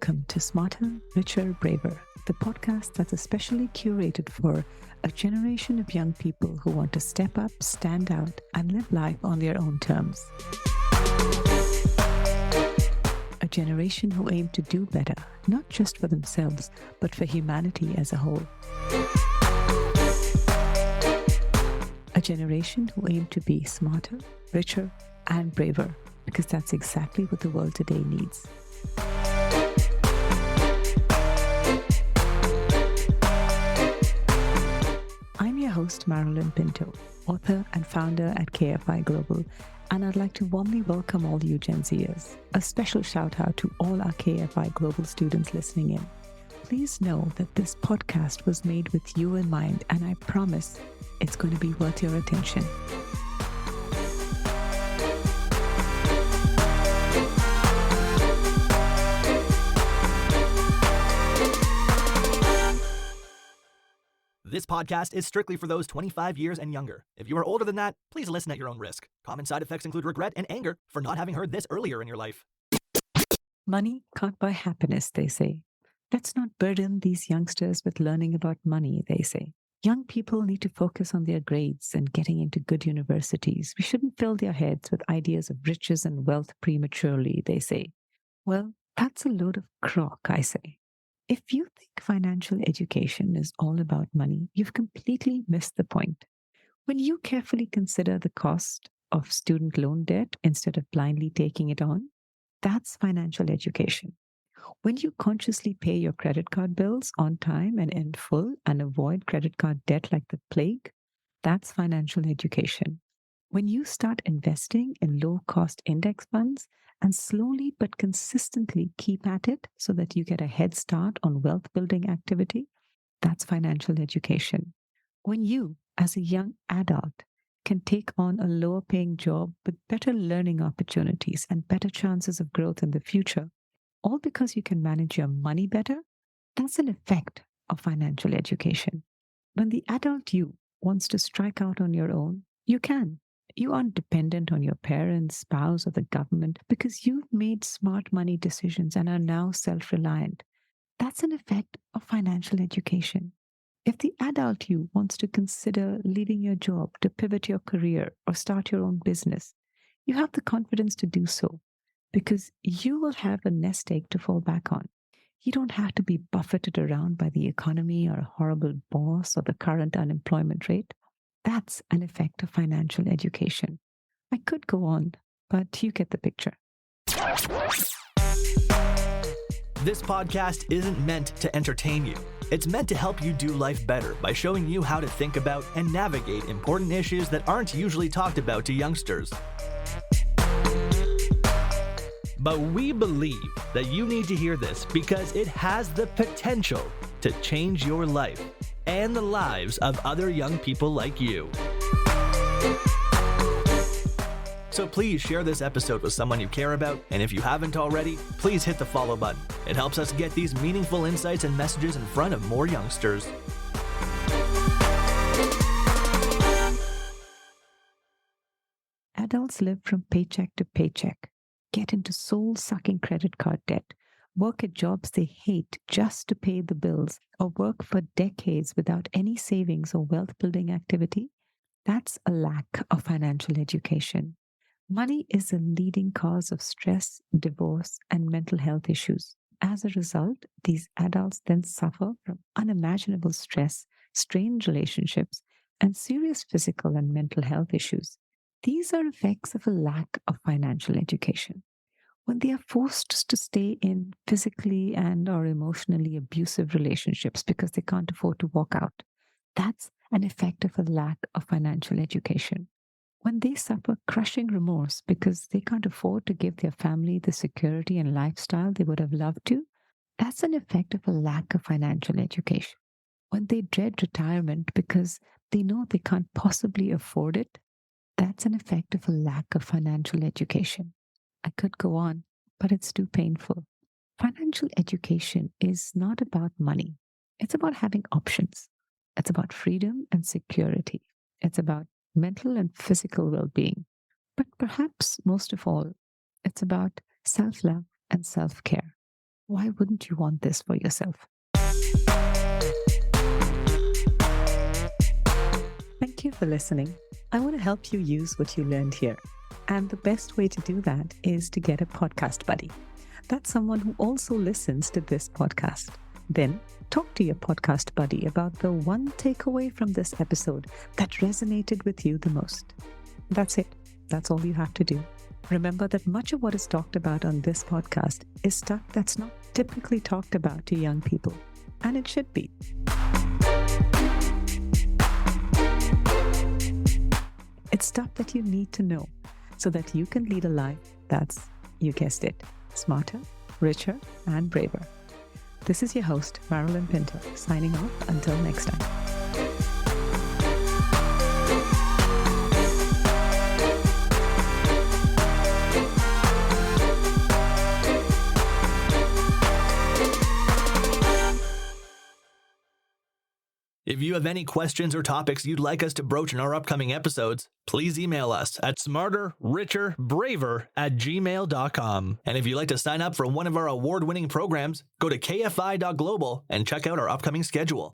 Welcome to Smarter, Richer, Braver, the podcast that's especially curated for a generation of young people who want to step up, stand out, and live life on their own terms. A generation who aim to do better, not just for themselves, but for humanity as a whole. A generation who aim to be smarter, richer, and braver, because that's exactly what the world today needs. I'm your host, Marilyn Pinto, author and founder at KFI Global, and I'd like to warmly welcome all you Gen Zers. A special shout out to all our KFI Global students listening in. Please know that this podcast was made with you in mind, and I promise it's going to be worth your attention. This podcast is strictly for those 25 years and younger. If you are older than that, please listen at your own risk. Common side effects include regret and anger for not having heard this earlier in your life. Money can't buy happiness, they say. Let's not burden these youngsters with learning about money, they say. Young people need to focus on their grades and getting into good universities. We shouldn't fill their heads with ideas of riches and wealth prematurely, they say. Well, that's a load of crock, I say. If you think financial education is all about money, you've completely missed the point. When you carefully consider the cost of student loan debt instead of blindly taking it on, that's financial education. When you consciously pay your credit card bills on time and in full and avoid credit card debt like the plague, that's financial education. When you start investing in low-cost index funds and slowly but consistently keep at it so that you get a head start on wealth-building activity, that's financial education. When you, as a young adult, can take on a lower-paying job with better learning opportunities and better chances of growth in the future, all because you can manage your money better, that's an effect of financial education. When the adult you wants to strike out on your own, you can. You aren't dependent on your parents, spouse, or the government because you've made smart money decisions and are now self-reliant. That's an effect of financial education. If the adult you wants to consider leaving your job to pivot your career or start your own business, you have the confidence to do so because you will have a nest egg to fall back on. You don't have to be buffeted around by the economy or a horrible boss or the current unemployment rate. That's an effect of financial education. I could go on, but you get the picture. This podcast isn't meant to entertain you. It's meant to help you do life better by showing you how to think about and navigate important issues that aren't usually talked about to youngsters. But we believe that you need to hear this because it has the potential to change your life and the lives of other young people like you. So please share this episode with someone you care about, and if you haven't already, please hit the follow button. It helps us get these meaningful insights and messages in front of more youngsters. Adults live from paycheck to paycheck, get into soul-sucking credit card debt, work at jobs they hate just to pay the bills, or work for decades without any savings or wealth-building activity. That's a lack of financial education. Money is a leading cause of stress, divorce, and mental health issues. As a result, these adults then suffer from unimaginable stress, strained relationships, and serious physical and mental health issues. These are effects of a lack of financial education. When they are forced to stay in physically and or emotionally abusive relationships because they can't afford to walk out, that's an effect of a lack of financial education. When they suffer crushing remorse because they can't afford to give their family the security and lifestyle they would have loved to, that's an effect of a lack of financial education. When they dread retirement because they know they can't possibly afford it, that's an effect of a lack of financial education. I could go on, but it's too painful. Financial education is not about money. It's about having options. It's about freedom and security. It's about mental and physical well-being. But perhaps most of all, it's about self-love and self-care. Why wouldn't you want this for yourself? Thank you for listening. I want to help you use what you learned here. And the best way to do that is to get a podcast buddy. That's someone who also listens to this podcast. Then talk to your podcast buddy about the one takeaway from this episode that resonated with you the most. That's it. That's all you have to do. Remember that much of what is talked about on this podcast is stuff that's not typically talked about to young people. And it should be. It's stuff that you need to know so that you can lead a life that's, you guessed it, smarter, richer, and braver. This is your host, Marilyn Pinto, signing off until next time. If you have any questions or topics you'd like us to broach in our upcoming episodes, please email us at smarterricherbraver@gmail.com. And if you'd like to sign up for one of our award-winning programs, go to kfi.global and check out our upcoming schedule.